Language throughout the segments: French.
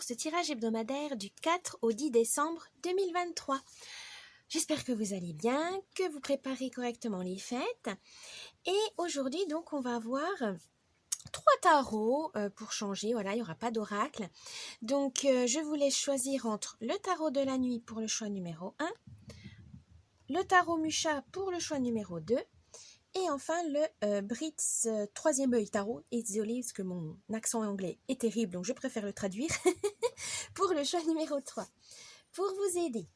ce tirage hebdomadaire du 4 au 10 décembre 2023. J'espère que vous allez bien, que vous préparez correctement les fêtes. Et aujourd'hui, donc, on va voir 3 tarots pour changer. Voilà, il n'y aura pas d'oracle. Donc, je vous laisse choisir entre le tarot de la nuit pour le choix numéro 1, le tarot Musha pour le choix numéro 2, et enfin le Brits troisième œil tarot. Et désolée parce que mon accent anglais est terrible, donc je préfère le traduire, pour le choix numéro 3. Pour vous aider,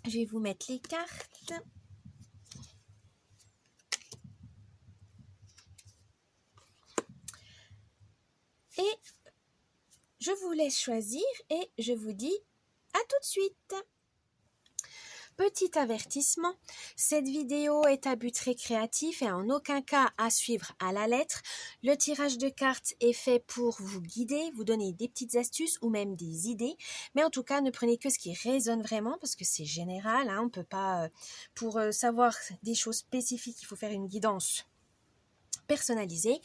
je vais vous mettre les cartes. Et je vous laisse choisir et je vous dis à tout de suite. Petit avertissement, cette vidéo est à but récréatif et en aucun cas à suivre à la lettre. Le tirage de cartes est fait pour vous guider, vous donner des petites astuces ou même des idées. Mais en tout cas, ne prenez que ce qui résonne vraiment parce que c'est général. On ne peut pas, pour savoir des choses spécifiques, il faut faire une guidance personnalisée.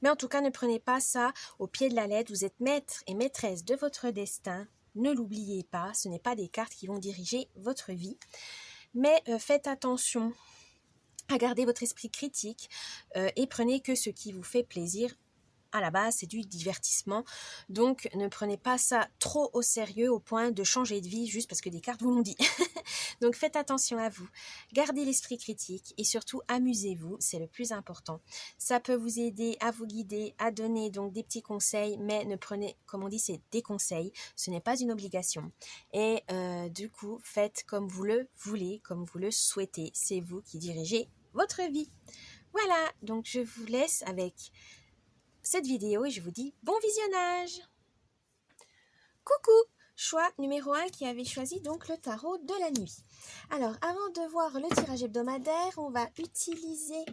Mais en tout cas, ne prenez pas ça au pied de la lettre. Vous êtes maître et maîtresse de votre destin. Ne l'oubliez pas, ce n'est pas des cartes qui vont diriger votre vie. Mais faites attention à garder votre esprit critique et prenez que ce qui vous fait plaisir. À la base, c'est du divertissement. Donc, ne prenez pas ça trop au sérieux au point de changer de vie juste parce que des cartes vous l'ont dit. Donc, faites attention à vous. Gardez l'esprit critique et surtout, amusez-vous. C'est le plus important. Ça peut vous aider à vous guider, à donner donc des petits conseils, mais ne prenez, comme on dit, c'est des conseils. Ce n'est pas une obligation. Et du coup, faites comme vous le voulez, comme vous le souhaitez. C'est vous qui dirigez votre vie. Voilà, donc je vous laisse avec cette vidéo et je vous dis bon visionnage. Coucou, choix numéro 1 qui avait choisi donc le tarot de la nuit. Alors avant de voir le tirage hebdomadaire, on va utiliser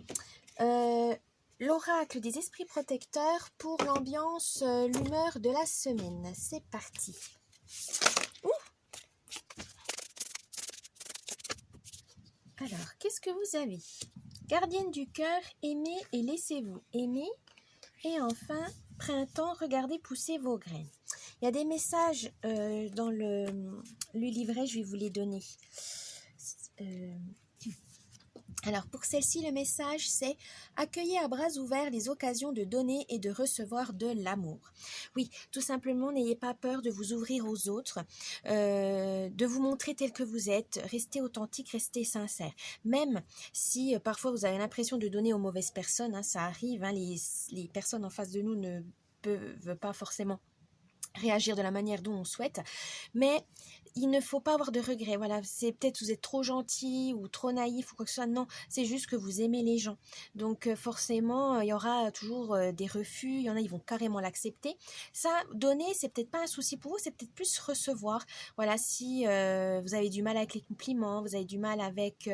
l'oracle des esprits protecteurs pour l'ambiance, l'humeur de la semaine. C'est parti. Alors, qu'est-ce que vous avez? Gardienne du cœur, aimez et laissez-vous aimer. Et enfin, printemps, regardez pousser vos graines. Il y a des messages dans le livret, je vais vous les donner. Alors pour celle-ci, le message c'est « Accueillez à bras ouverts les occasions de donner et de recevoir de l'amour ». Oui, tout simplement, n'ayez pas peur de vous ouvrir aux autres, de vous montrer tel que vous êtes, restez authentique, restez sincère. Même si parfois vous avez l'impression de donner aux mauvaises personnes, ça arrive, les personnes en face de nous ne peuvent pas forcément réagir de la manière dont on souhaite, mais il ne faut pas avoir de regrets. Voilà, c'est peut-être vous êtes trop gentil ou trop naïf ou quoi que ce soit. Non, c'est juste que vous aimez les gens. Donc forcément, il y aura toujours des refus. Il y en a, ils vont carrément l'accepter. Ça, donner, c'est peut-être pas un souci pour vous, c'est peut-être plus recevoir. Voilà, si vous avez du mal avec les compliments, vous avez du mal avec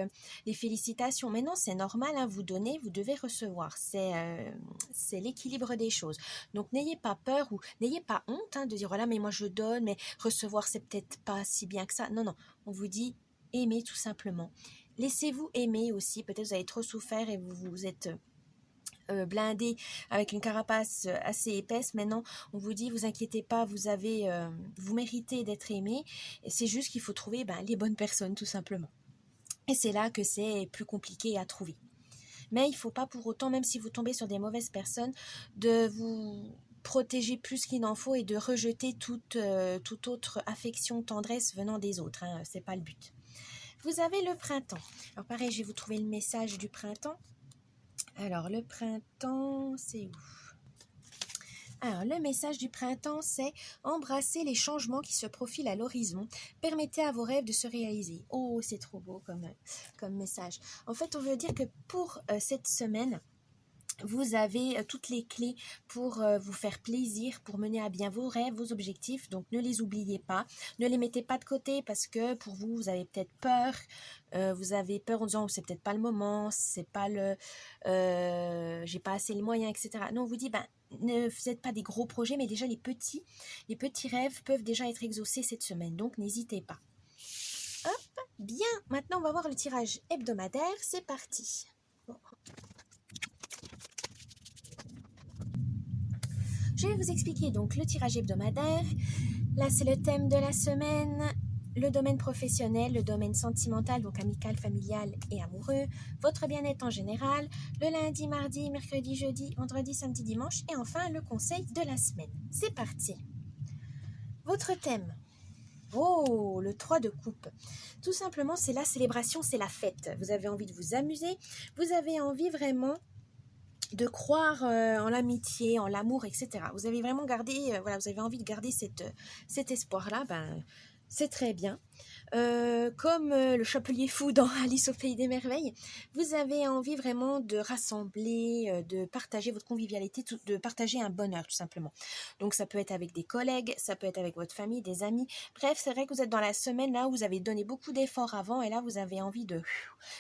les félicitations. Mais non, c'est normal, vous donnez, vous devez recevoir. C'est l'équilibre des choses. Donc n'ayez pas peur ou n'ayez pas honte de dire voilà, mais moi je donne, mais recevoir c'est peut-être pas si bien que ça. Non, non, on vous dit aimez tout simplement. Laissez-vous aimer aussi. Peut-être vous avez trop souffert et vous êtes blindé avec une carapace assez épaisse. Maintenant, on vous dit vous inquiétez pas, vous méritez d'être aimé. C'est juste qu'il faut trouver les bonnes personnes tout simplement. Et c'est là que c'est plus compliqué à trouver. Mais il ne faut pas pour autant, même si vous tombez sur des mauvaises personnes, de vous protéger plus qu'il n'en faut et de rejeter toute autre affection, tendresse venant des autres. Ce n'est pas le but. Vous avez le printemps. Alors pareil, je vais vous trouver le message du printemps. Alors le printemps, c'est où? Alors, le message du printemps, c'est « Embrassez les changements qui se profilent à l'horizon. Permettez à vos rêves de se réaliser. » Oh, c'est trop beau comme message. En fait, on veut dire que pour cette semaine, vous avez toutes les clés pour vous faire plaisir, pour mener à bien vos rêves, vos objectifs. Donc, ne les oubliez pas. Ne les mettez pas de côté parce que pour vous, vous avez peut-être peur. Vous avez peur en disant c'est peut-être pas le moment, c'est pas j'ai pas assez les moyens, etc. Non, on vous dit ne faites pas des gros projets, mais déjà les petits rêves peuvent déjà être exaucés cette semaine. Donc, n'hésitez pas. Hop, bien. Maintenant, on va voir le tirage hebdomadaire. C'est parti. Bon. Je vais vous expliquer donc le tirage hebdomadaire. Là, c'est le thème de la semaine. Le domaine professionnel, le domaine sentimental, donc amical, familial et amoureux, votre bien-être en général, le lundi, mardi, mercredi, jeudi, vendredi, samedi, dimanche, et enfin le conseil de la semaine. C'est parti. Votre thème. Oh, le 3 de coupe. Tout simplement, c'est la célébration, c'est la fête. Vous avez envie de vous amuser, vous avez envie vraiment de croire en l'amitié, en l'amour, etc. Vous avez vraiment gardé, voilà, vous avez envie de garder cet espoir-là, c'est très bien. Comme le chapelier fou dans Alice au pays des merveilles, vous avez envie vraiment de rassembler, de partager votre convivialité, de partager un bonheur tout simplement. Donc ça peut être avec des collègues, ça peut être avec votre famille, des amis. Bref, c'est vrai que vous êtes dans la semaine là où vous avez donné beaucoup d'efforts avant et là vous avez envie de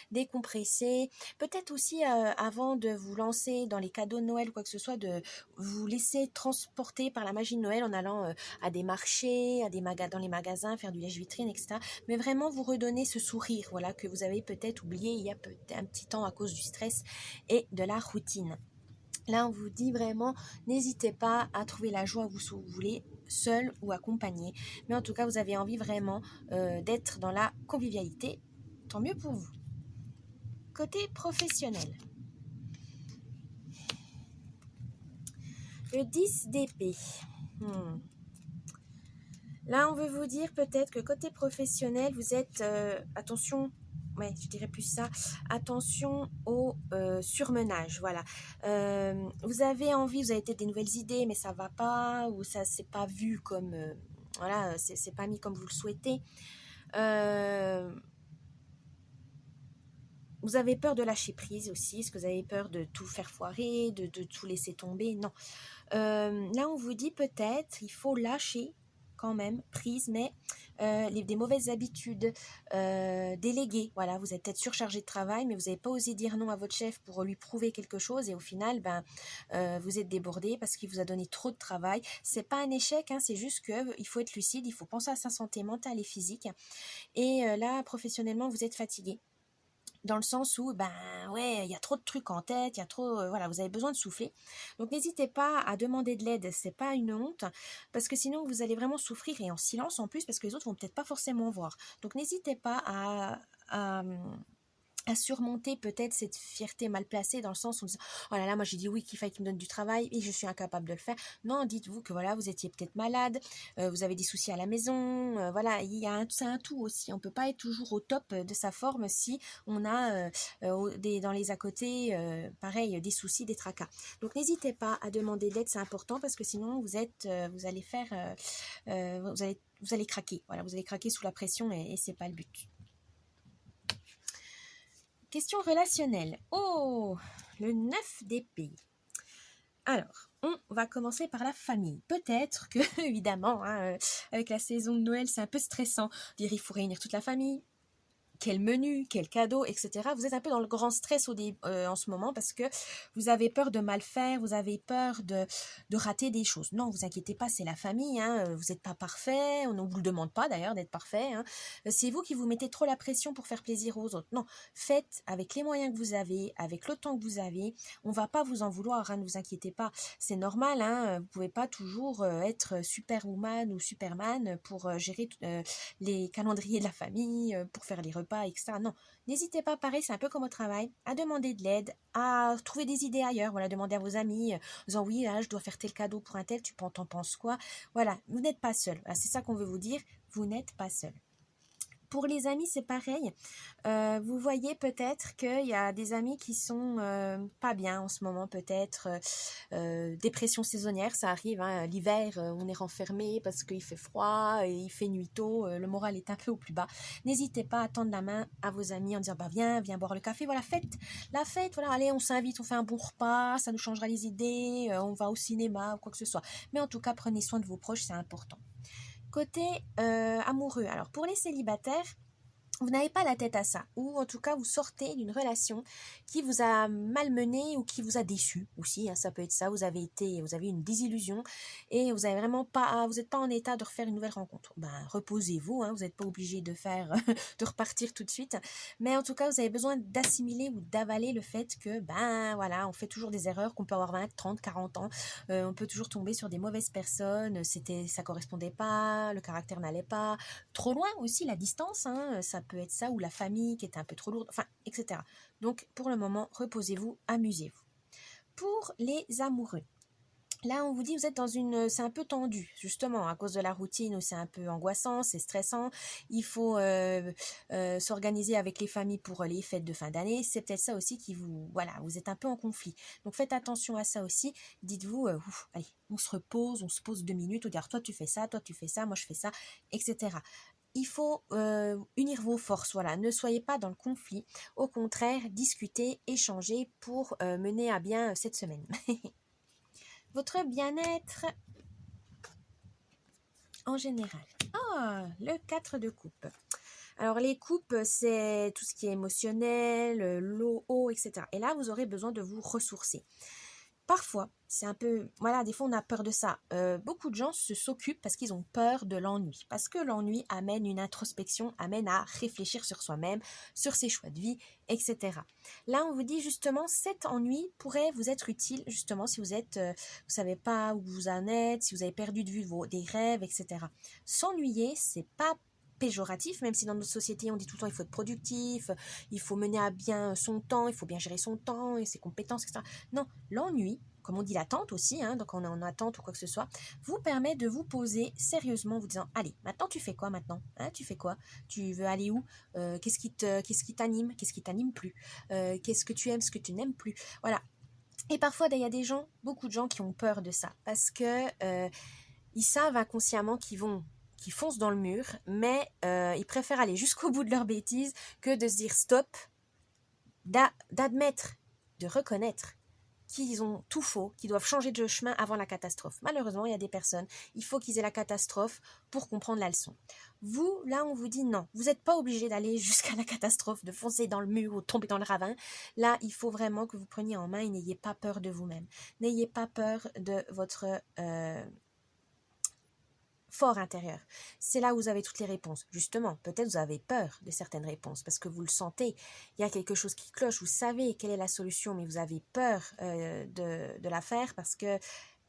décompresser. Peut-être aussi avant de vous lancer dans les cadeaux de Noël ou quoi que ce soit, de vous laisser transporter par la magie de Noël en allant à des marchés, dans les magasins, faire du lèche-vitrine, etc. Mais vraiment vous redonner ce sourire, voilà, que vous avez peut-être oublié il y a un petit temps à cause du stress et de la routine. Là, on vous dit vraiment, n'hésitez pas à trouver la joie où vous voulez, seul ou accompagné. Mais en tout cas, vous avez envie vraiment d'être dans la convivialité. Tant mieux pour vous. Côté professionnel. Le 10 d'épée. Là, on veut vous dire peut-être que côté professionnel, vous êtes, attention, ouais, je dirais plus ça, attention au surmenage, voilà. Vous avez envie, vous avez peut-être des nouvelles idées, mais ça va pas, ou ça c'est pas vu comme, voilà, c'est pas mis comme vous le souhaitez. Vous avez peur de lâcher prise aussi. Est-ce que vous avez peur de tout faire foirer, de tout laisser tomber? Non. Là, on vous dit peut-être, il faut lâcher quand même prise, mais des mauvaises habitudes, déléguer. Voilà, vous êtes peut-être surchargé de travail, mais vous n'avez pas osé dire non à votre chef pour lui prouver quelque chose, et au final, vous êtes débordé parce qu'il vous a donné trop de travail. C'est pas un échec, hein, c'est juste que il faut être lucide, il faut penser à sa santé mentale et physique. Et là, professionnellement, vous êtes fatigué. Dans le sens où, ouais, il y a trop de trucs en tête, il y a trop, voilà, vous avez besoin de souffler. Donc n'hésitez pas à demander de l'aide, c'est pas une honte, parce que sinon vous allez vraiment souffrir et en silence en plus, parce que les autres vont peut-être pas forcément voir. Donc n'hésitez pas à surmonter peut-être cette fierté mal placée dans le sens où on dit oh là là, moi j'ai dit oui qu'il fallait qu'il me donne du travail et je suis incapable de le faire. Non, dites-vous que voilà, vous étiez peut-être malade, vous avez des soucis à la maison, voilà, c'est un tout aussi. On peut pas être toujours au top de sa forme si on a dans les à côté, pareil, des soucis, des tracas. Donc n'hésitez pas à demander de l'aide, c'est important parce que sinon vous allez faire, vous allez craquer. Voilà, vous allez craquer sous la pression et c'est pas le but. Question relationnelle. Oh, le 9 d'épée. Alors, on va commencer par la famille. Peut-être que, évidemment, hein, avec la saison de Noël, c'est un peu stressant. Dire il faut réunir toute la famille. Quel menu, quel cadeau, etc. Vous êtes un peu dans le grand stress en ce moment parce que vous avez peur de mal faire, vous avez peur de rater des choses. Non, vous inquiétez pas, c'est la famille, hein, vous n'êtes pas parfait, on ne vous le demande pas d'ailleurs d'être parfait. Hein. C'est vous qui vous mettez trop la pression pour faire plaisir aux autres. Non, faites avec les moyens que vous avez, avec le temps que vous avez. On va pas vous en vouloir, hein, ne vous inquiétez pas. C'est normal, hein, vous pouvez pas toujours être Superwoman ou Superman pour gérer les calendriers de la famille, pour faire les repas, etc. Non, n'hésitez pas, pareil, c'est un peu comme au travail, à demander de l'aide, à trouver des idées ailleurs, voilà, demander à vos amis, en disant oui, là, je dois faire tel cadeau pour un tel, tu t'en penses quoi? Voilà, vous n'êtes pas seul, voilà, c'est ça qu'on veut vous dire, vous n'êtes pas seul. Pour les amis, c'est pareil. Vous voyez peut-être qu'il y a des amis qui sont pas bien en ce moment, peut-être. Dépression saisonnière, ça arrive. Hein, l'hiver, on est renfermé parce qu'il fait froid, et il fait nuit tôt, le moral est un peu au plus bas. N'hésitez pas à tendre la main à vos amis en disant viens boire le café. Voilà, la fête, voilà, allez, on s'invite, on fait un bon repas, ça nous changera les idées, on va au cinéma ou quoi que ce soit. Mais en tout cas, prenez soin de vos proches, c'est important. Côté amoureux, alors pour les célibataires, vous n'avez pas la tête à ça, ou en tout cas vous sortez d'une relation qui vous a malmené ou qui vous a déçu aussi, hein, ça peut être ça, vous avez une désillusion et vous avez vraiment pas, vous n'êtes pas en état de refaire une nouvelle rencontre. Ben reposez-vous, hein, vous n'êtes pas obligé de faire, de repartir tout de suite, mais en tout cas vous avez besoin d'assimiler ou d'avaler le fait que ben voilà, on fait toujours des erreurs, qu'on peut avoir 20, 30, 40 ans, on peut toujours tomber sur des mauvaises personnes, ça correspondait pas, le caractère n'allait pas, trop loin aussi la distance, hein, ça peut être ça, ou la famille qui est un peu trop lourde, enfin, etc. Donc, pour le moment, reposez-vous, amusez-vous. Pour les amoureux, là, on vous dit, vous êtes c'est un peu tendu, justement, à cause de la routine, où c'est un peu angoissant, c'est stressant. Il faut s'organiser avec les familles pour les fêtes de fin d'année. C'est peut-être ça aussi voilà, vous êtes un peu en conflit. Donc, faites attention à ça aussi. Dites-vous, allez, on se pose 2 minutes, on dit, toi tu fais ça, moi je fais ça, etc. Il faut unir vos forces, voilà, ne soyez pas dans le conflit, au contraire, discutez, échangez pour mener à bien cette semaine. Votre bien-être en général. Ah, le 4 de coupe. Alors les coupes, c'est tout ce qui est émotionnel, l'eau, eau, etc. Et là, vous aurez besoin de vous ressourcer. Parfois, c'est un peu... Voilà, des fois, on a peur de ça. Beaucoup de gens s'occupent parce qu'ils ont peur de l'ennui. Parce que l'ennui amène une introspection, amène à réfléchir sur soi-même, sur ses choix de vie, etc. Là, on vous dit justement, cet ennui pourrait vous être utile, justement, si vous êtes... vous savez pas où vous en êtes, si vous avez perdu de vue des rêves, etc. S'ennuyer, c'est pas péjoratif, même si dans notre société on dit tout le temps il faut être productif, il faut mener à bien son temps, il faut bien gérer son temps et ses compétences, etc. Non, l'ennui, comme on dit l'attente aussi, hein, donc on est en attente ou quoi que ce soit, vous permet de vous poser sérieusement en vous disant, allez, maintenant tu fais quoi maintenant, hein, tu fais quoi, tu veux aller où, qu'est-ce qui t'anime, qu'est-ce qui t'anime plus, qu'est-ce que tu aimes, ce que tu n'aimes plus, voilà. Et parfois il y a beaucoup de gens qui ont peur de ça, parce que ils savent inconsciemment qu'ils foncent dans le mur, mais ils préfèrent aller jusqu'au bout de leur bêtise que de se dire stop, d'admettre, de reconnaître qu'ils ont tout faux, qu'ils doivent changer de chemin avant la catastrophe. Malheureusement, il y a des personnes, il faut qu'ils aient la catastrophe pour comprendre la leçon. Vous, là, on vous dit non, vous n'êtes pas obligé d'aller jusqu'à la catastrophe, de foncer dans le mur ou de tomber dans le ravin. Là, il faut vraiment que vous preniez en main et n'ayez pas peur de vous-même. N'ayez pas peur de votre... fort intérieur. C'est là où vous avez toutes les réponses. Justement, peut-être vous avez peur de certaines réponses parce que vous le sentez. Il y a quelque chose qui cloche. Vous savez quelle est la solution, mais vous avez peur de la faire parce que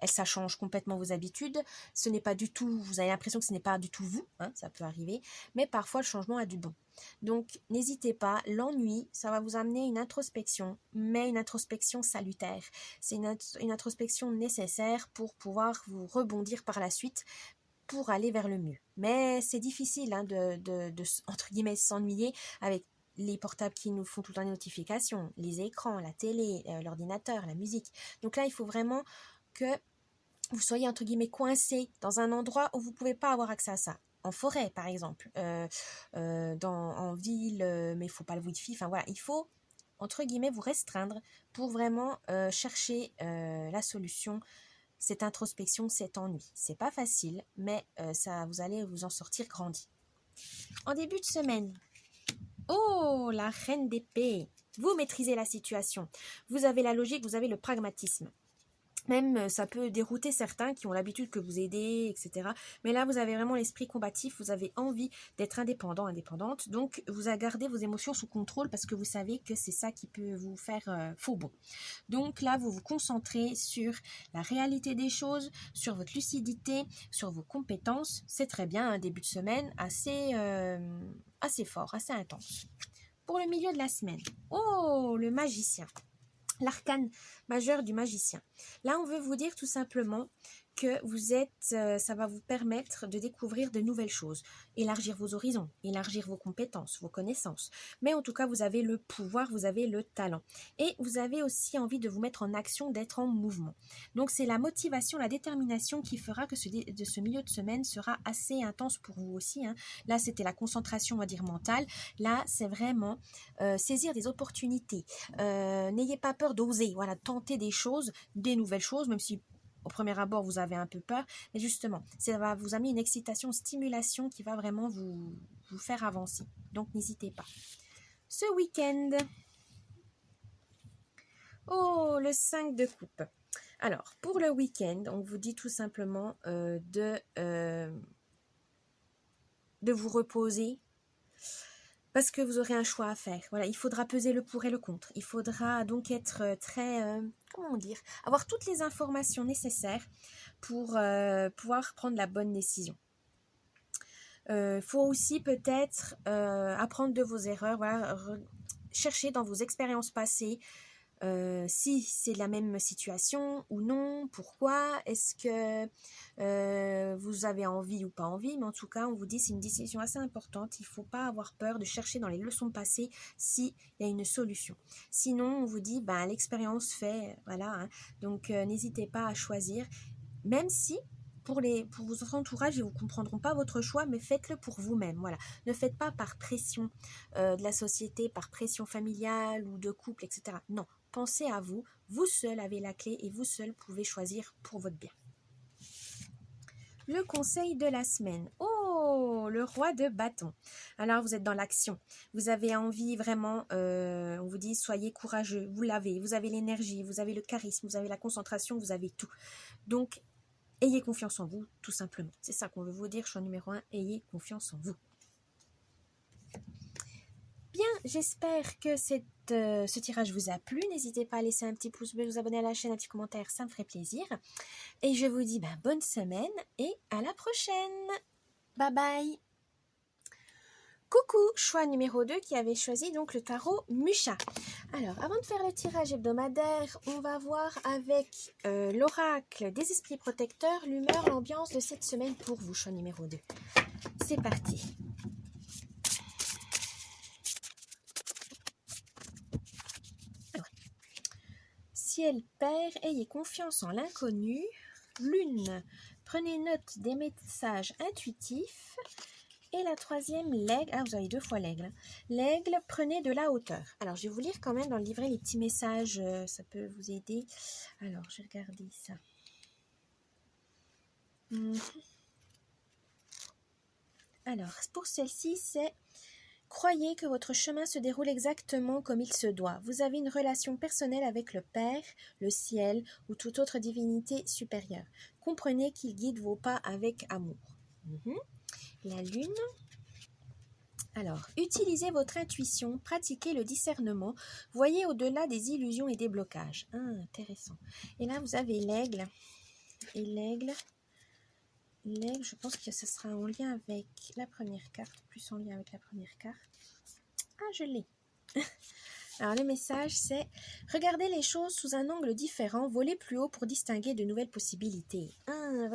ça change complètement vos habitudes. Ce n'est pas du tout, vous avez l'impression que ce n'est pas du tout vous, hein, ça peut arriver, mais parfois le changement a du bon. Donc, n'hésitez pas, l'ennui, ça va vous amener une introspection, mais une introspection salutaire. C'est une introspection nécessaire pour pouvoir vous rebondir par la suite, pour aller vers le mieux. Mais c'est difficile hein, de entre guillemets, s'ennuyer avec les portables qui nous font tout le temps des notifications, les écrans, la télé, l'ordinateur, la musique. Donc là, il faut vraiment que vous soyez, entre guillemets, coincé dans un endroit où vous ne pouvez pas avoir accès à ça. En forêt, par exemple, en ville, mais il ne faut pas le wifi. Enfin voilà, il faut, entre guillemets, vous restreindre pour vraiment chercher la solution, cette introspection, cet ennui. C'est pas facile, mais vous allez vous en sortir grandi. En début de semaine, oh, la reine d'épée, vous maîtrisez la situation. Vous avez la logique, vous avez le pragmatisme. Même ça peut dérouter certains qui ont l'habitude que vous aidez, etc. Mais là, vous avez vraiment l'esprit combatif, vous avez envie d'être indépendant, indépendante. Donc, vous gardez vos émotions sous contrôle parce que vous savez que c'est ça qui peut vous faire faux bon. Donc là, vous vous concentrez sur la réalité des choses, sur votre lucidité, sur vos compétences. C'est très bien, un début de semaine assez fort, assez intense. Pour le milieu de la semaine, oh, le magicien. L'arcane majeur du magicien. Là, on veut vous dire tout simplement que vous êtes, ça va vous permettre de découvrir de nouvelles choses, élargir vos horizons, élargir vos compétences, vos connaissances. Mais en tout cas, vous avez le pouvoir, vous avez le talent. Et vous avez aussi envie de vous mettre en action, d'être en mouvement. Donc, c'est la motivation, la détermination qui fera que ce milieu de semaine sera assez intense pour vous aussi. Hein. Là, c'était la concentration, on va dire, mentale. Là, c'est vraiment saisir des opportunités. N'ayez pas peur d'oser, voilà, tenter des choses, des nouvelles choses, même si au premier abord, vous avez un peu peur, mais justement, ça va vous amener une excitation, une stimulation qui va vraiment vous faire avancer. Donc, n'hésitez pas. Ce week-end, oh, le 5 de coupe. Alors, pour le week-end, on vous dit tout simplement de vous reposer parce que vous aurez un choix à faire. Voilà, il faudra peser le pour et le contre. Il faudra donc être très, comment dire, avoir toutes les informations nécessaires pour pouvoir prendre la bonne décision. Faut aussi peut-être apprendre de vos erreurs, voilà, chercher dans vos expériences passées si c'est la même situation ou non, pourquoi, est-ce que vous avez envie ou pas envie, mais en tout cas on vous dit c'est une décision assez importante, il ne faut pas avoir peur de chercher dans les leçons passées s'il y a une solution. Sinon on vous dit l'expérience fait, voilà, hein, donc n'hésitez pas à choisir, même si pour votre entourage, ils ne vous comprendront pas votre choix, mais faites-le pour vous-même. Voilà. Ne faites pas par pression de la société, par pression familiale ou de couple, etc. Non, pensez à vous. Vous seul avez la clé et vous seul pouvez choisir pour votre bien. Le conseil de la semaine. Oh, le roi de bâton. Alors, vous êtes dans l'action. Vous avez envie vraiment, on vous dit, soyez courageux. Vous l'avez. Vous avez l'énergie, vous avez le charisme, vous avez la concentration, vous avez tout. Donc, ayez confiance en vous, tout simplement. C'est ça qu'on veut vous dire, choix numéro 1, ayez confiance en vous. Bien, j'espère que ce tirage vous a plu. N'hésitez pas à laisser un petit pouce bleu, vous abonner à la chaîne, un petit commentaire, ça me ferait plaisir. Et je vous dis bonne semaine et à la prochaine. Bye bye. Coucou, choix numéro 2 qui avait choisi donc le tarot Musha. Alors, avant de faire le tirage hebdomadaire, on va voir avec l'oracle des esprits protecteurs l'humeur, l'ambiance de cette semaine pour vous, choix numéro 2. C'est parti. Alors, ciel père, ayez confiance en l'inconnu. Lune, prenez note des messages intuitifs. Et la troisième, l'aigle. Ah, vous avez 2 fois l'aigle. L'aigle, prenez de la hauteur. Alors, je vais vous lire quand même dans le livret les petits messages. Ça peut vous aider. Alors, je vais regarder ça. Alors, pour celle-ci, c'est « Croyez que votre chemin se déroule exactement comme il se doit. Vous avez une relation personnelle avec le Père, le ciel ou toute autre divinité supérieure. Comprenez qu'il guide vos pas avec amour. » La lune. Alors, utilisez votre intuition, pratiquez le discernement, voyez au-delà des illusions et des blocages. Intéressant. Et là, vous avez l'aigle. Et l'aigle, je pense que ce sera en lien avec la première carte, plus en lien avec la première carte. Ah, je l'ai. Alors, le message, c'est « Regardez les choses sous un angle différent, volez plus haut pour distinguer de nouvelles possibilités. »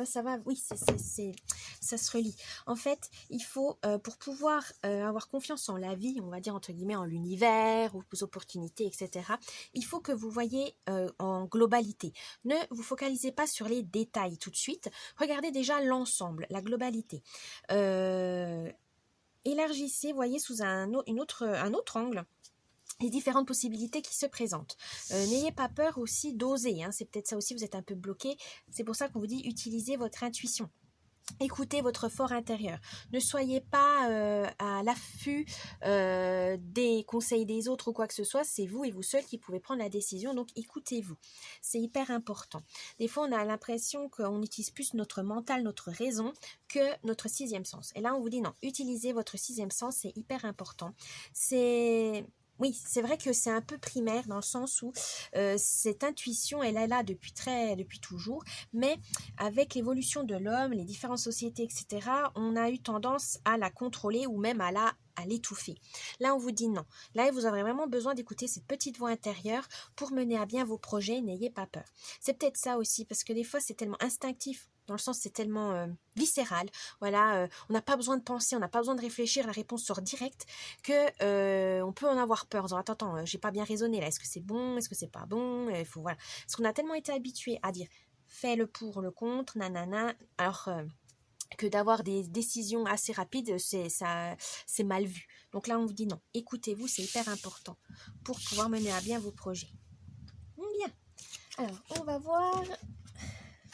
Ça va, oui, ça se relie. En fait, il faut, pour pouvoir avoir confiance en la vie, on va dire entre guillemets en l'univers, aux opportunités, etc., il faut que vous voyez en globalité. Ne vous focalisez pas sur les détails tout de suite. Regardez déjà l'ensemble, la globalité. Élargissez, voyez sous un autre angle les différentes possibilités qui se présentent. N'ayez pas peur aussi d'oser, c'est peut-être ça aussi, vous êtes un peu bloqué, c'est pour ça qu'on vous dit utilisez votre intuition. Écoutez votre fort intérieur. Ne soyez pas à l'affût des conseils des autres ou quoi que ce soit. C'est vous et vous seul qui pouvez prendre la décision. Donc, écoutez-vous. C'est hyper important. Des fois, on a l'impression qu'on utilise plus notre mental, notre raison, que notre 6e sens. Et là, on vous dit non. Utilisez votre 6e sens. C'est hyper important. Oui, c'est vrai que c'est un peu primaire dans le sens où cette intuition, elle est là depuis toujours, mais avec l'évolution de l'homme, les différentes sociétés, etc., on a eu tendance à la contrôler ou même à l'étouffer. Là, on vous dit non. Là, vous aurez vraiment besoin d'écouter cette petite voix intérieure pour mener à bien vos projets. N'ayez pas peur. C'est peut-être ça aussi, parce que des fois, c'est tellement instinctif. Dans le sens, c'est tellement viscéral. Voilà, on n'a pas besoin de penser, on n'a pas besoin de réfléchir, la réponse sort directe, que on peut en avoir peur. En disant, attends, j'ai pas bien raisonné là. Est-ce que c'est bon? Est-ce que c'est pas bon? Voilà. Parce qu'on a tellement été habitué à dire, fais le pour, le contre, nanana. Alors que d'avoir des décisions assez rapides, c'est mal vu. Donc là, on vous dit non. Écoutez-vous, c'est hyper important pour pouvoir mener à bien vos projets. Bien. Alors, on va voir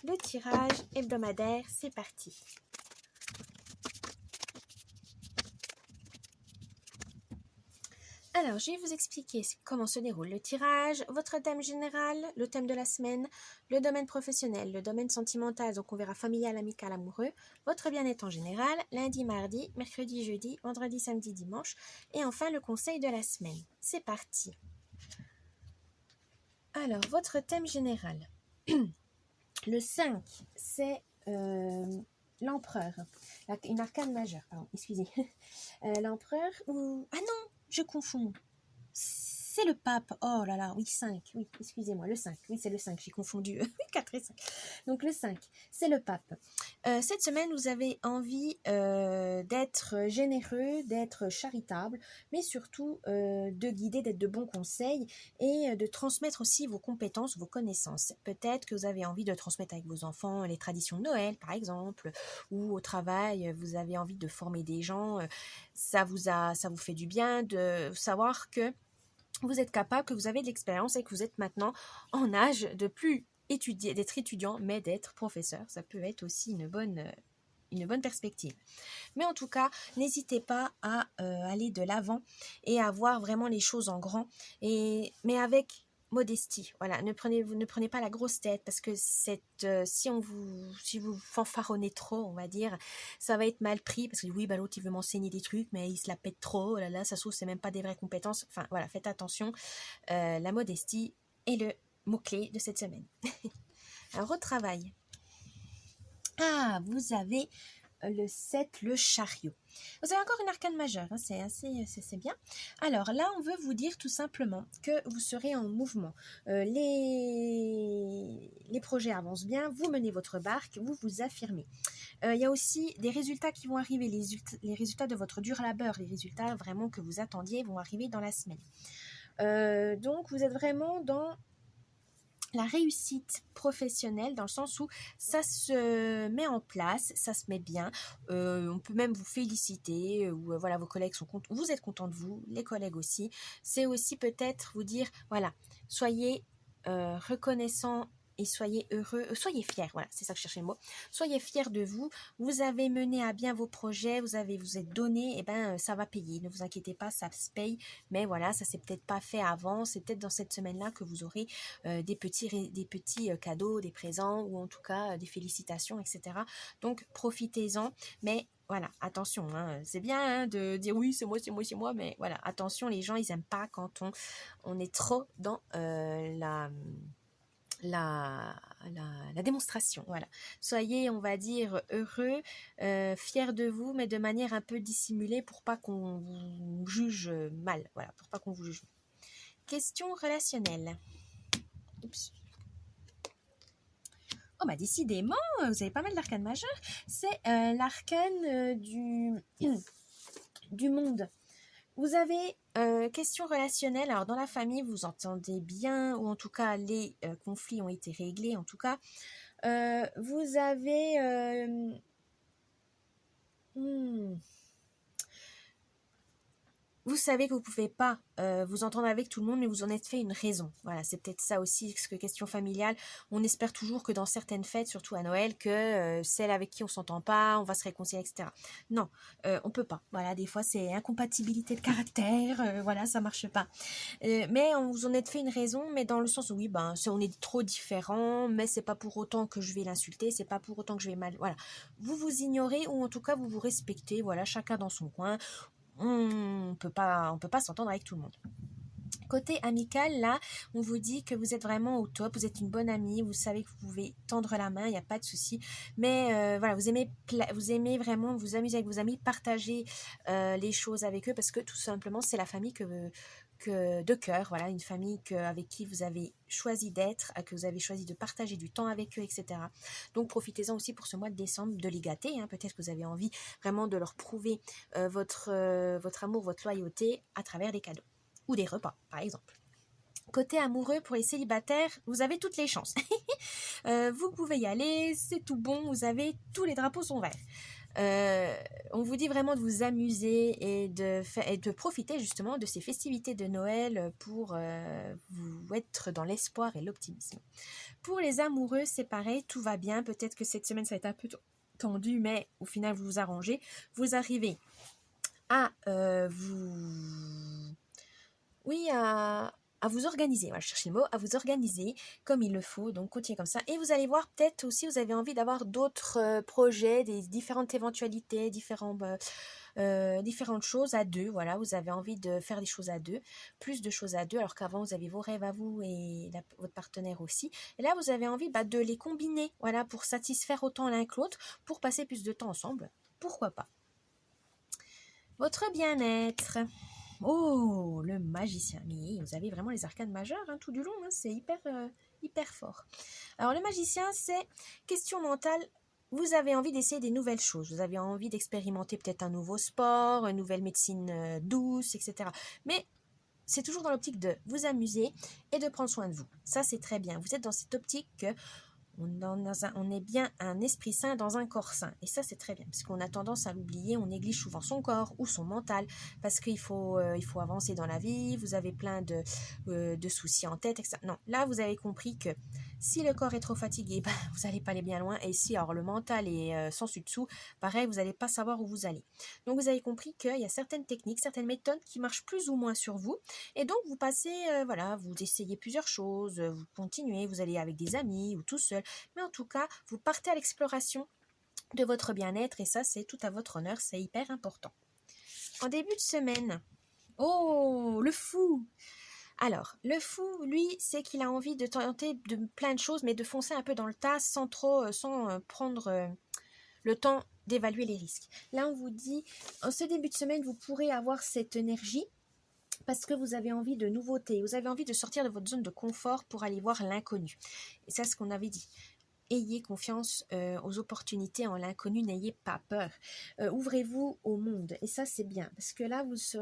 le tirage hebdomadaire, c'est parti. Alors, je vais vous expliquer comment se déroule le tirage, votre thème général, le thème de la semaine, le domaine professionnel, le domaine sentimental, donc on verra familial, amical, amoureux, votre bien-être en général, lundi, mardi, mercredi, jeudi, vendredi, samedi, dimanche, et enfin le conseil de la semaine. C'est parti. Alors, votre thème général. Le 5, c'est l'empereur, une arcane majeure, pardon, excusez. L'empereur ou... Ah non, je confonds. C'est le pape. Oh là là, oui, 5. Oui, excusez-moi, le 5. Oui, c'est le 5, j'ai confondu 4 et 5. Donc le 5, c'est le pape. Cette semaine, vous avez envie d'être généreux, d'être charitable, mais surtout de guider, d'être de bons conseils et de transmettre aussi vos compétences, vos connaissances. Peut-être que vous avez envie de transmettre avec vos enfants les traditions de Noël, par exemple, ou au travail, vous avez envie de former des gens. Ça vous fait du bien de savoir que vous êtes capable, que vous avez de l'expérience et que vous êtes maintenant en âge de plus étudier, d'être étudiant, mais d'être professeur. Ça peut être aussi une bonne perspective. Mais en tout cas, n'hésitez pas à aller de l'avant et à voir vraiment les choses en grand, mais avec modestie. Voilà, ne prenez pas la grosse tête parce que si vous fanfaronnez trop, on va dire, ça va être mal pris parce que oui, bah, l'autre il veut m'enseigner des trucs, mais il se la pète trop. Oh là là, ça se trouve c'est même pas des vraies compétences. Enfin voilà, faites attention. La modestie est le mot-clé de cette semaine. Alors au travail. Ah, vous avez le 7, le chariot. Vous avez encore une arcane majeure, hein, c'est bien. Alors là, on veut vous dire tout simplement que vous serez en mouvement. Les projets avancent bien, vous menez votre barque, vous vous affirmez. Il y a aussi des résultats qui vont arriver, les résultats de votre dur labeur, les résultats vraiment que vous attendiez vont arriver dans la semaine. Donc, vous êtes vraiment dans la réussite professionnelle dans le sens où ça se met en place, ça se met bien, on peut même vous féliciter, ou voilà, vos collègues sont contents, vous êtes contents de vous, les collègues aussi. C'est aussi peut-être vous dire, voilà, soyez reconnaissants et soyez heureux, soyez fiers, voilà, c'est ça que je cherchais le mot. Soyez fiers de vous, vous avez mené à bien vos projets, vous êtes donné, et ben ça va payer, ne vous inquiétez pas, ça se paye, mais voilà, ça s'est peut-être pas fait avant, c'est peut-être dans cette semaine-là que vous aurez des petits cadeaux, des présents, ou en tout cas des félicitations, etc. Donc profitez-en, mais voilà, attention, hein, c'est bien hein, de dire oui, c'est moi, mais voilà, attention, les gens, ils aiment pas quand on est trop dans la démonstration, voilà. Soyez, on va dire, heureux, fiers de vous, mais de manière un peu dissimulée pour pas qu'on vous juge mal, voilà, pour pas qu'on vous juge. Question relationnelle. Oups. Oh bah décidément, vous avez pas mal d'arcanes majeures. C'est l'arcane du monde. Vous avez question relationnelle. Alors dans la famille, vous entendez bien, ou en tout cas les conflits ont été réglés. En tout cas, vous avez vous savez que vous ne pouvez pas vous entendre avec tout le monde, mais vous en êtes fait une raison. Voilà, c'est peut-être ça aussi, parce que question familiale, on espère toujours que dans certaines fêtes, surtout à Noël, que celle avec qui on s'entend pas, on va se réconcilier, etc. Non, on peut pas. Voilà, des fois c'est incompatibilité de caractère, voilà, ça marche pas. Mais on vous en êtes fait une raison, mais dans le sens où oui, ben, on est trop différents, mais c'est pas pour autant que je vais l'insulter, c'est pas pour autant que je vais mal. Voilà, vous vous ignorez ou en tout cas vous vous respectez. Voilà, chacun dans son coin. On peut pas s'entendre avec tout le monde. Côté amical, là, on vous dit que vous êtes vraiment au top, vous êtes une bonne amie, vous savez que vous pouvez tendre la main, il n'y a pas de souci. Mais voilà, vous aimez vraiment vous amuser avec vos amis, partager les choses avec eux, parce que tout simplement, c'est la famille de cœur, voilà, une famille avec qui vous avez choisi d'être, que vous avez choisi de partager du temps avec eux, etc. Donc profitez-en aussi pour ce mois de décembre de les gâter, hein. Peut-être que vous avez envie vraiment de leur prouver votre amour, votre loyauté à travers des cadeaux ou des repas, par exemple. Côté amoureux, pour les célibataires, vous avez toutes les chances. Vous pouvez y aller, c'est tout bon, vous avez tous les drapeaux sont verts. On vous dit vraiment de vous amuser et de profiter justement de ces festivités de Noël pour vous être dans l'espoir et l'optimisme. Pour les amoureux, c'est pareil, tout va bien. Peut-être que cette semaine, ça va être un peu tendu, mais au final, vous vous arrangez. Vous arrivez à Oui, à vous organiser. Voilà, je cherche le mot, à vous organiser comme il le faut. Donc, continuez comme ça. Et vous allez voir, peut-être aussi, vous avez envie d'avoir d'autres projets, des différentes éventualités, différentes choses à deux. Voilà, vous avez envie de faire des choses à deux, plus de choses à deux, alors qu'avant, vous avez vos rêves à vous et votre partenaire aussi. Et là, vous avez envie de les combiner, voilà, pour satisfaire autant l'un que l'autre, pour passer plus de temps ensemble. Pourquoi pas? Votre bien-être. Oh, le magicien. Mais vous avez vraiment les arcanes majeures tout du long, c'est hyper fort. Alors, le magicien, c'est question mentale. Vous avez envie d'essayer des nouvelles choses. Vous avez envie d'expérimenter peut-être un nouveau sport, une nouvelle médecine douce, etc. Mais c'est toujours dans l'optique de vous amuser et de prendre soin de vous. Ça, c'est très bien. Vous êtes dans cette optique que on est bien un esprit sain dans un corps sain. Et ça, c'est très bien, parce qu'on a tendance à l'oublier, on néglige souvent son corps ou son mental, parce qu'il faut avancer dans la vie, vous avez plein de soucis en tête, etc. Non, là, vous avez compris que si le corps est trop fatigué, vous n'allez pas aller bien loin, et si alors le mental est sans dessus-dessous, pareil, vous n'allez pas savoir où vous allez. Donc, vous avez compris qu'il y a certaines techniques, certaines méthodes qui marchent plus ou moins sur vous, et donc vous passez, vous essayez plusieurs choses, vous continuez, vous allez avec des amis ou tout seul, mais en tout cas, vous partez à l'exploration de votre bien-être et ça, c'est tout à votre honneur, c'est hyper important. En début de semaine, oh, le fou! Alors, le fou, lui, c'est qu'il a envie de tenter de plein de choses, mais de foncer un peu dans le tas sans prendre le temps d'évaluer les risques. Là, on vous dit, en ce début de semaine, vous pourrez avoir cette énergie parce que vous avez envie de nouveautés, vous avez envie de sortir de votre zone de confort pour aller voir l'inconnu. Et ça, c'est ce qu'on avait dit. Ayez confiance aux opportunités en l'inconnu, n'ayez pas peur. Ouvrez-vous au monde. Et ça, c'est bien. Parce que là, vous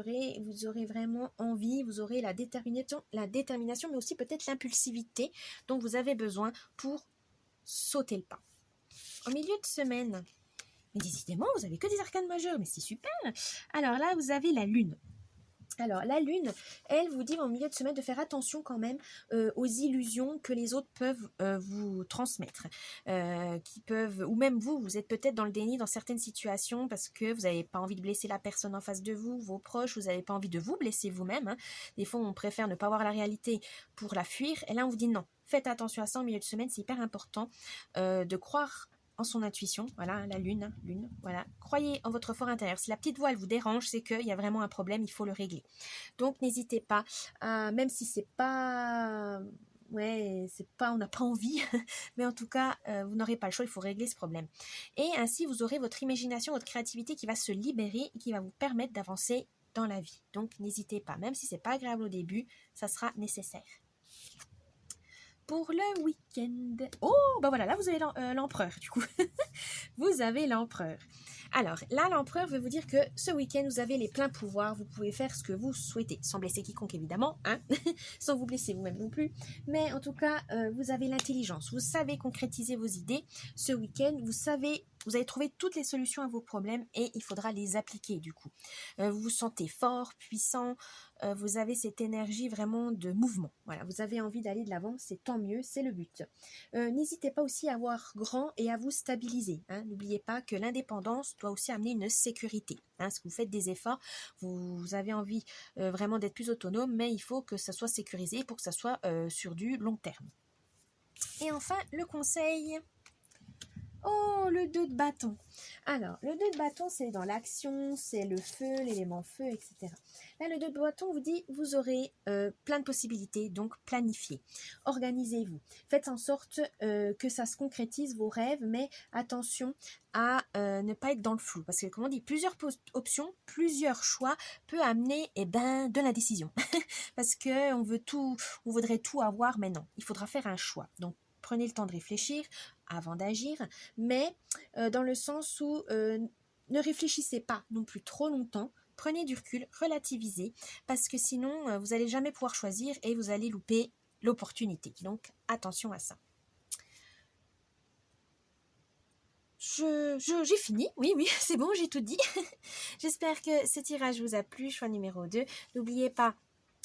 aurez vraiment envie, vous aurez la détermination, mais aussi peut-être l'impulsivité dont vous avez besoin pour sauter le pas. En milieu de semaine, mais décidément, vous avez que des arcanes majeures, mais c'est super. Alors là, vous avez la lune. Alors, la lune, elle vous dit en milieu de semaine de faire attention quand même aux illusions que les autres peuvent vous transmettre. Ou même vous êtes peut-être dans le déni dans certaines situations parce que vous n'avez pas envie de blesser la personne en face de vous, vos proches, vous n'avez pas envie de vous blesser vous-même. Des fois, on préfère ne pas voir la réalité pour la fuir. Et là, on vous dit non, faites attention à ça en milieu de semaine, c'est hyper important de croire en son intuition, voilà, la lune, voilà. Croyez en votre fort intérieur. Si la petite voix elle vous dérange, c'est qu'il y a vraiment un problème, il faut le régler. Donc n'hésitez pas, même si c'est pas, on n'a pas envie, mais en tout cas, vous n'aurez pas le choix, il faut régler ce problème. Et ainsi, vous aurez votre imagination, votre créativité qui va se libérer et qui va vous permettre d'avancer dans la vie. Donc n'hésitez pas, même si c'est pas agréable au début, ça sera nécessaire. Pour le week-end. Oh, voilà, là vous avez l'empereur du coup. Vous avez l'empereur. Alors là, l'empereur veut vous dire que ce week-end, vous avez les pleins pouvoirs, vous pouvez faire ce que vous souhaitez, sans blesser quiconque évidemment, sans vous blesser vous-même non plus, mais en tout cas, vous avez l'intelligence, vous savez concrétiser vos idées. Ce week-end, vous allez trouver toutes les solutions à vos problèmes et il faudra les appliquer du coup. Vous vous sentez fort, puissant, vous avez cette énergie vraiment de mouvement. Voilà, vous avez envie d'aller de l'avant, c'est tant mieux, c'est le but. N'hésitez pas aussi à voir grand et à vous stabiliser. N'oubliez pas que l'indépendance doit aussi amener une sécurité. Si vous faites des efforts, vous avez envie vraiment d'être plus autonome, mais il faut que ça soit sécurisé pour que ça soit sur du long terme. Et enfin, le conseil. Oh, le 2 de bâton. Alors, le 2 de bâton, c'est dans l'action, c'est le feu, l'élément feu, etc. Là, le 2 de bâton vous dit, vous aurez plein de possibilités, donc planifiez. Organisez-vous. Faites en sorte que ça se concrétise, vos rêves, mais attention à ne pas être dans le flou. Parce que, comme on dit, plusieurs options, plusieurs choix peut amener de l'indécision. Parce qu'on voudrait tout avoir, mais non, il faudra faire un choix. Donc, prenez le temps de réfléchir avant d'agir, mais dans le sens où ne réfléchissez pas non plus trop longtemps, prenez du recul, relativisez, parce que sinon vous n'allez jamais pouvoir choisir et vous allez louper l'opportunité. Donc attention à ça. j'ai fini. Oui, c'est bon, j'ai tout dit. J'espère que ce tirage vous a plu. Choix numéro 2. N'oubliez pas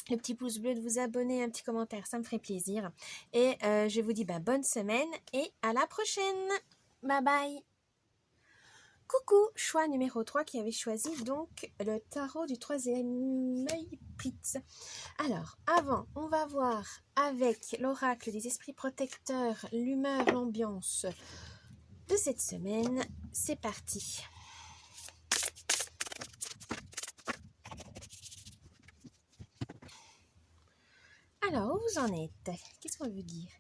le petit pouce bleu, de vous abonner, un petit commentaire, ça me ferait plaisir. Et je vous dis bonne semaine et à la prochaine. Bye bye. Coucou, choix numéro 3 qui avait choisi donc le tarot du troisième œil Pritz. Alors, avant, on va voir avec l'oracle des esprits protecteurs l'humeur, l'ambiance de cette semaine. C'est parti. Alors, où vous en êtes? Qu'est-ce qu'on veut dire?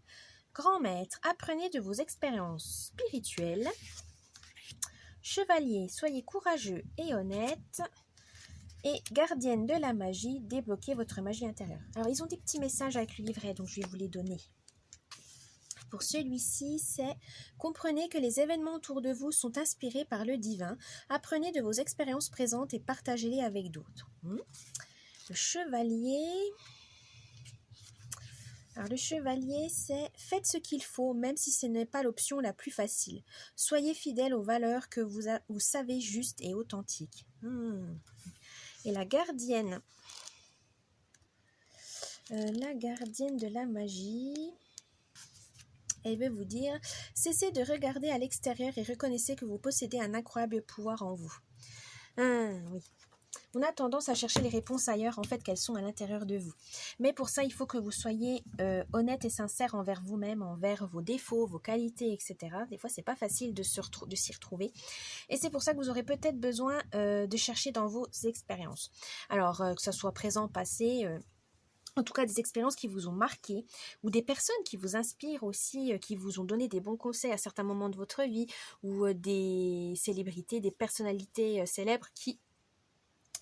Grand maître, apprenez de vos expériences spirituelles. Chevalier, soyez courageux et honnête. Et gardienne de la magie, débloquez votre magie intérieure. Alors, ils ont des petits messages avec le livret, donc je vais vous les donner. Pour celui-ci, c'est « Comprenez que les événements autour de vous sont inspirés par le divin. Apprenez de vos expériences présentes et partagez-les avec d'autres. » Le chevalier... Alors, le chevalier, c'est « Faites ce qu'il faut, même si ce n'est pas l'option la plus facile. Soyez fidèle aux valeurs que vous savez justes et authentiques. » Et la gardienne de la magie, elle veut vous dire « Cessez de regarder à l'extérieur et reconnaissez que vous possédez un incroyable pouvoir en vous. » Oui. On a tendance à chercher les réponses ailleurs, en fait, qu'elles sont à l'intérieur de vous. Mais pour ça, il faut que vous soyez honnête et sincère envers vous-même, envers vos défauts, vos qualités, etc. Des fois, c'est pas facile de s'y retrouver. Et c'est pour ça que vous aurez peut-être besoin de chercher dans vos expériences. Alors, que ce soit présent, passé... en tout cas, des expériences qui vous ont marqué ou des personnes qui vous inspirent aussi, qui vous ont donné des bons conseils à certains moments de votre vie ou des célébrités, des personnalités célèbres qui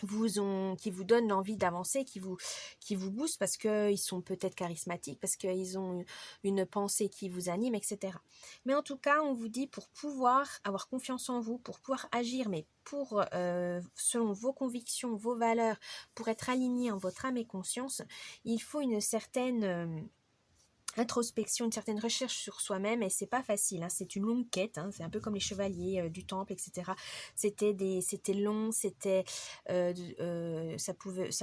vous donnent l'envie d'avancer, qui vous boostent parce qu'ils sont peut-être charismatiques, parce qu'ils ont une pensée qui vous anime, etc. Mais en tout cas, on vous dit pour pouvoir avoir confiance en vous, pour pouvoir agir, mais selon vos convictions, vos valeurs, pour être aligné en votre âme et conscience, il faut une certaine... introspection, une certaine recherche sur soi-même, et c'est pas facile, hein, c'est une longue quête, hein, c'est un peu comme les chevaliers du temple, etc. C'était long, ça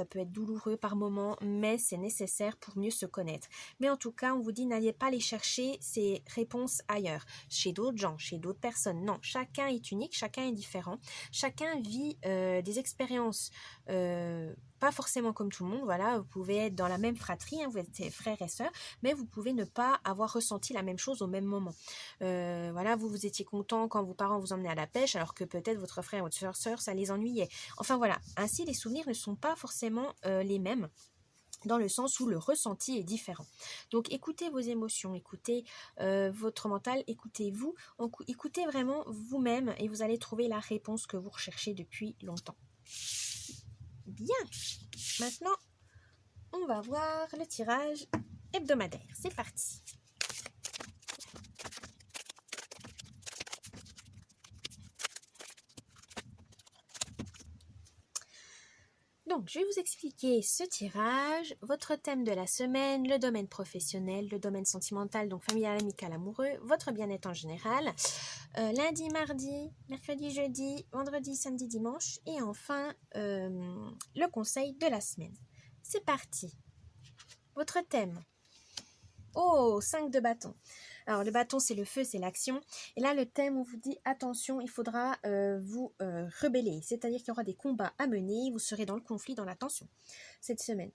peut être douloureux par moments, mais c'est nécessaire pour mieux se connaître. Mais en tout cas, on vous dit, n'allez pas les chercher ces réponses ailleurs, chez d'autres gens, chez d'autres personnes. Non, chacun est unique, chacun est différent, chacun vit des expériences pas forcément comme tout le monde, voilà, vous pouvez être dans la même fratrie, hein, vous êtes frères et sœurs, mais vous pouvez ne pas avoir ressenti la même chose au même moment. Voilà, vous étiez content quand vos parents vous emmenaient à la pêche, alors que peut-être votre frère ou votre sœur, ça les ennuyait. Enfin voilà, ainsi les souvenirs ne sont pas forcément les mêmes, dans le sens où le ressenti est différent. Donc écoutez vos émotions, écoutez votre mental, écoutez-vous, écoutez vraiment vous-même et vous allez trouver la réponse que vous recherchez depuis longtemps. Bien, maintenant on va voir le tirage hebdomadaire. C'est parti. Donc, je vais vous expliquer ce tirage, votre thème de la semaine, le domaine professionnel, le domaine sentimental, donc familial, amical, amoureux, votre bien-être en général, lundi, mardi, mercredi, jeudi, vendredi, samedi, dimanche, et enfin, le conseil de la semaine. C'est parti. Votre thème. Oh, 5 de bâton. Alors, le bâton, c'est le feu, c'est l'action. Et là, le thème, on vous dit, attention, il faudra vous rebeller. C'est-à-dire qu'il y aura des combats à mener. Vous serez dans le conflit, dans la tension cette semaine.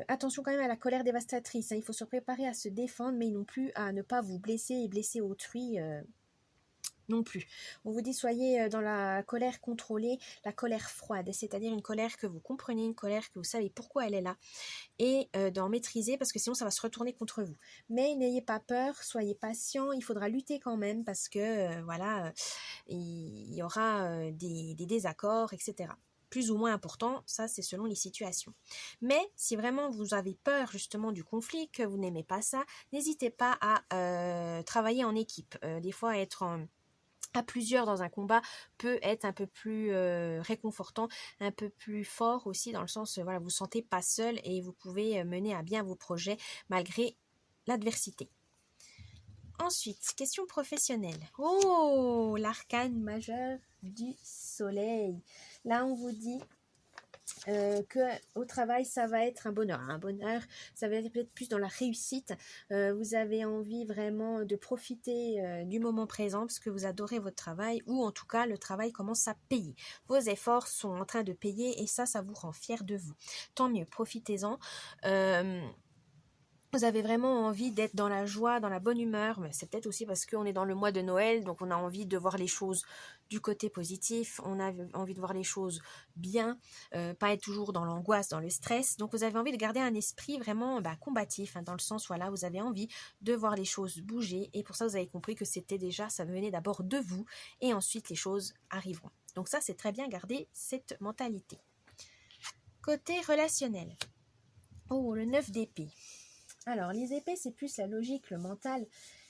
Attention quand même à la colère dévastatrice. Hein. Il faut se préparer à se défendre, mais non plus à ne pas vous blesser et blesser autrui non plus. On vous dit soyez dans la colère contrôlée, la colère froide, c'est-à-dire une colère que vous comprenez, une colère que vous savez pourquoi elle est là, et d'en maîtriser parce que sinon ça va se retourner contre vous. Mais n'ayez pas peur, soyez patient, il faudra lutter quand même parce que il y aura des désaccords, etc. Plus ou moins important, ça c'est selon les situations. Mais si vraiment vous avez peur justement du conflit, que vous n'aimez pas ça, n'hésitez pas à travailler en équipe. Des fois être à plusieurs dans un combat peut être un peu plus réconfortant, un peu plus fort aussi dans le sens, voilà, vous ne vous sentez pas seul et vous pouvez mener à bien vos projets malgré l'adversité. Ensuite, question professionnelle. Oh, l'arcane majeur du soleil. Là, on vous dit que au travail, ça va être un bonheur. Un bonheur, ça va être peut-être plus dans la réussite. Vous avez envie vraiment de profiter du moment présent parce que vous adorez votre travail ou en tout cas, le travail commence à payer. Vos efforts sont en train de payer et ça vous rend fier de vous. Tant mieux, profitez-en. Vous avez vraiment envie d'être dans la joie, dans la bonne humeur, mais c'est peut-être aussi parce qu'on est dans le mois de Noël, donc on a envie de voir les choses du côté positif, on a envie de voir les choses bien, pas être toujours dans l'angoisse, dans le stress. Donc vous avez envie de garder un esprit vraiment combatif, dans le sens où vous avez envie de voir les choses bouger, et pour ça vous avez compris que ça venait d'abord de vous, et ensuite les choses arriveront. Donc ça, c'est très bien, garder cette mentalité. Côté relationnel. Oh, le 9 d'épée. Alors, les épées, c'est plus la logique, le mental.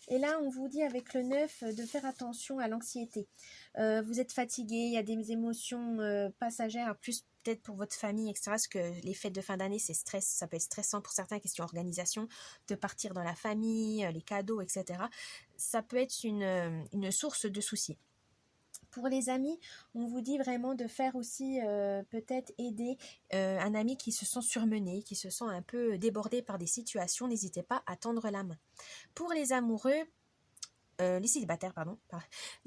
Et là, on vous dit avec le 9 de faire attention à l'anxiété. Vous êtes fatigué, il y a des émotions passagères, plus peut-être pour votre famille, etc. Parce que les fêtes de fin d'année, c'est stress, ça peut être stressant pour certains, question organisation, de partir dans la famille, les cadeaux, etc. Ça peut être une source de soucis. Pour les amis, on vous dit vraiment de faire aussi peut-être aider un ami qui se sent surmené, qui se sent un peu débordé par des situations. N'hésitez pas à tendre la main. Pour les amoureux, les célibataires, pardon.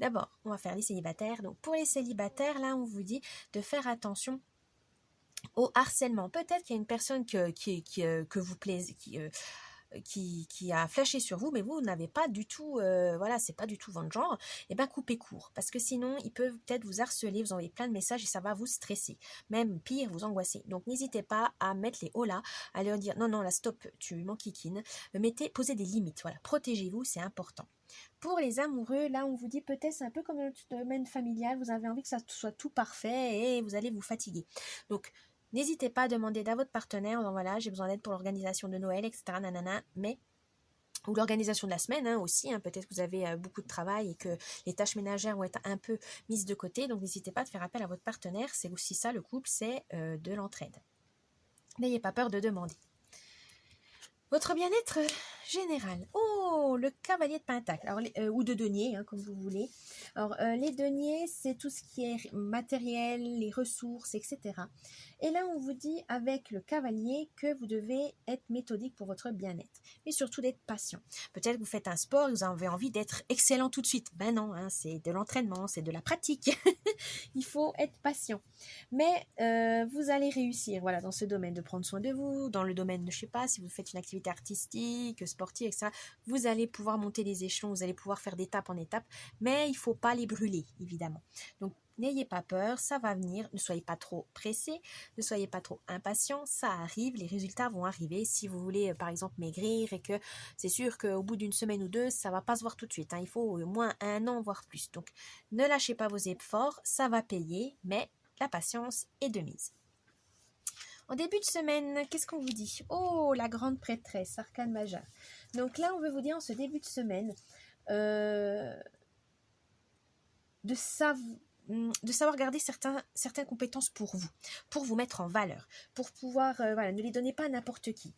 D'abord, on va faire les célibataires. Donc, pour les célibataires, là, on vous dit de faire attention au harcèlement. Peut-être qu'il y a une personne que vous plaisez, qui a flashé sur vous, mais vous n'avez pas du tout, c'est pas du tout votre genre, et coupez court, parce que sinon, ils peuvent peut-être vous harceler, vous envoyer plein de messages et ça va vous stresser, même pire, vous angoisser. Donc n'hésitez pas à mettre les là, à leur dire non, là stop, tu m'enquiquines, posez des limites, protégez-vous, c'est important. Pour les amoureux, là on vous dit peut-être c'est un peu comme dans le domaine familial, vous avez envie que ça soit tout parfait et vous allez vous fatiguer. Donc n'hésitez pas à demander à votre partenaire, j'ai besoin d'aide pour l'organisation de Noël, etc. Ou l'organisation de la semaine aussi. Peut-être que vous avez beaucoup de travail et que les tâches ménagères vont être un peu mises de côté. Donc n'hésitez pas à faire appel à votre partenaire. C'est aussi ça, le couple, c'est de l'entraide. N'ayez pas peur de demander. Votre bien-être général. Oh, le cavalier de pentacle, ou de denier, comme vous voulez. Alors, les deniers, c'est tout ce qui est matériel, les ressources, etc. Et là, on vous dit avec le cavalier que vous devez être méthodique pour votre bien-être, mais surtout d'être patient. Peut-être que vous faites un sport et vous avez envie d'être excellent tout de suite. Ben non, c'est de l'entraînement, c'est de la pratique. Il faut être patient. Mais vous allez réussir, dans ce domaine, de prendre soin de vous, dans le domaine, je sais pas, si vous faites une activité artistique, sportive, etc. Vous allez pouvoir monter les échelons, vous allez pouvoir faire d'étape en étape, mais il ne faut pas les brûler, évidemment. Donc, n'ayez pas peur, ça va venir, ne soyez pas trop pressé, ne soyez pas trop impatient, ça arrive, les résultats vont arriver. Si vous voulez, par exemple, maigrir et que c'est sûr qu'au bout d'une semaine ou deux, ça ne va pas se voir tout de suite, il faut au moins 1 an, voire plus. Donc, ne lâchez pas vos efforts, ça va payer, mais la patience est de mise. En début de semaine, qu'est-ce qu'on vous dit? Oh, la grande prêtresse, arcane majeur. Donc là, on veut vous dire en ce début de semaine de savoir garder certaines compétences pour vous mettre en valeur, pour pouvoir, ne les donnez pas à n'importe qui.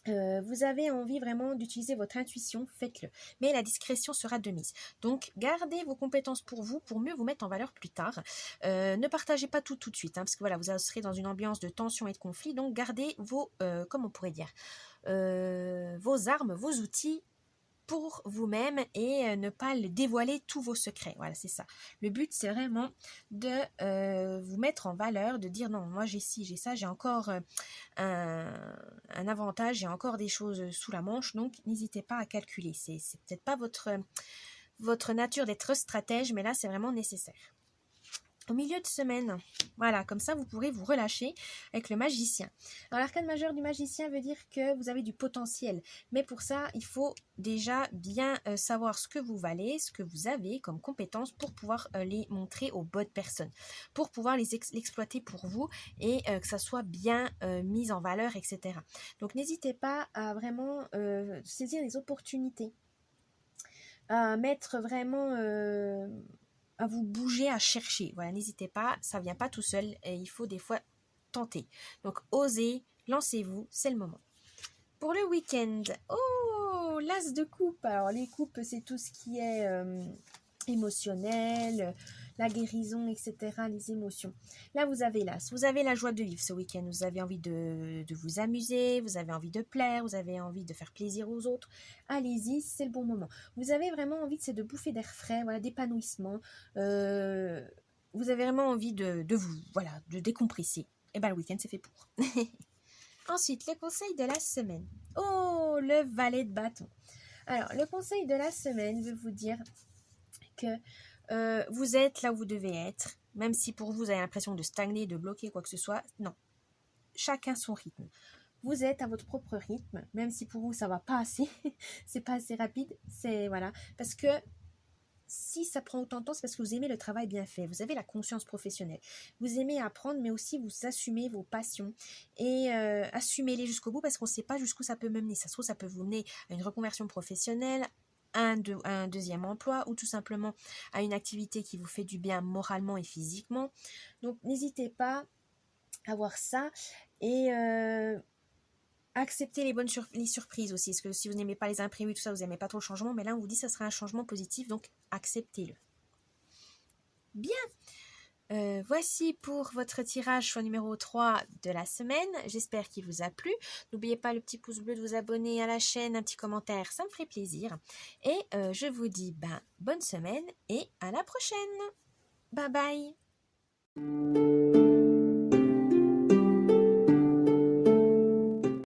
Vous avez envie vraiment d'utiliser votre intuition, faites-le. Mais la discrétion sera de mise. Donc, gardez vos compétences pour vous, pour mieux vous mettre en valeur plus tard. Ne partagez pas tout de suite, parce que vous serez dans une ambiance de tension et de conflit. Donc, gardez vos, comment on pourrait dire, vos armes, vos outils pour vous-même et ne pas dévoiler tous vos secrets. Voilà, c'est ça. Le but, c'est vraiment de vous mettre en valeur, de dire non, moi j'ai ci, j'ai ça, j'ai encore un avantage, j'ai encore des choses sous la manche, donc n'hésitez pas à calculer. C'est peut-être pas votre nature d'être stratège, mais là, c'est vraiment nécessaire. Au milieu de semaine, comme ça vous pourrez vous relâcher avec le magicien. Alors l'arcane majeur du magicien veut dire que vous avez du potentiel, mais pour ça il faut déjà bien savoir ce que vous valez, ce que vous avez comme compétences pour pouvoir les montrer aux bonnes personnes, pour pouvoir l'exploiter pour vous et que ça soit bien mis en valeur, etc. Donc n'hésitez pas à vraiment saisir les opportunités, à mettre vraiment... à vous bouger, à chercher. N'hésitez pas, ça vient pas tout seul et il faut des fois tenter. Donc, osez, lancez-vous, c'est le moment. Pour le week-end, l'as de coupe. Alors les coupes, c'est tout ce qui est émotionnel, la guérison, etc., les émotions. Là, vous avez l'as. Vous avez la joie de vivre ce week-end. Vous avez envie de vous amuser, vous avez envie de plaire, vous avez envie de faire plaisir aux autres. Allez-y, c'est le bon moment. Vous avez vraiment envie de bouffer d'air frais, voilà, d'épanouissement. Vous avez vraiment envie de vous, voilà, de décompresser. Et bien, le week-end, c'est fait pour. Ensuite, le conseil de la semaine. Oh, le valet de bâton. Alors, le conseil de la semaine veut vous dire que vous êtes là où vous devez être, même si pour vous, vous avez l'impression de stagner, de bloquer, quoi que ce soit. Non, chacun son rythme. Vous êtes à votre propre rythme, même si pour vous, ça va pas assez, c'est pas assez rapide, c'est voilà, parce que si ça prend autant de temps, c'est parce que vous aimez le travail bien fait, vous avez la conscience professionnelle, vous aimez apprendre, mais aussi vous assumez vos passions et assumez-les jusqu'au bout parce qu'on ne sait pas jusqu'où ça peut mener. Ça se trouve, ça peut vous mener à une reconversion professionnelle, un deuxième emploi ou tout simplement à une activité qui vous fait du bien moralement et physiquement. Donc n'hésitez pas à voir ça et accepter les surprises aussi, parce que si vous n'aimez pas les imprévus, tout ça, vous n'aimez pas trop le changement, mais là on vous dit que ça sera un changement positif, donc acceptez-le. Bien, voici pour votre tirage choix numéro 3 de la semaine, j'espère qu'il vous a plu. N'oubliez pas le petit pouce bleu de vous abonner à la chaîne, un petit commentaire, ça me ferait plaisir. Et je vous dis bonne semaine et à la prochaine. Bye bye.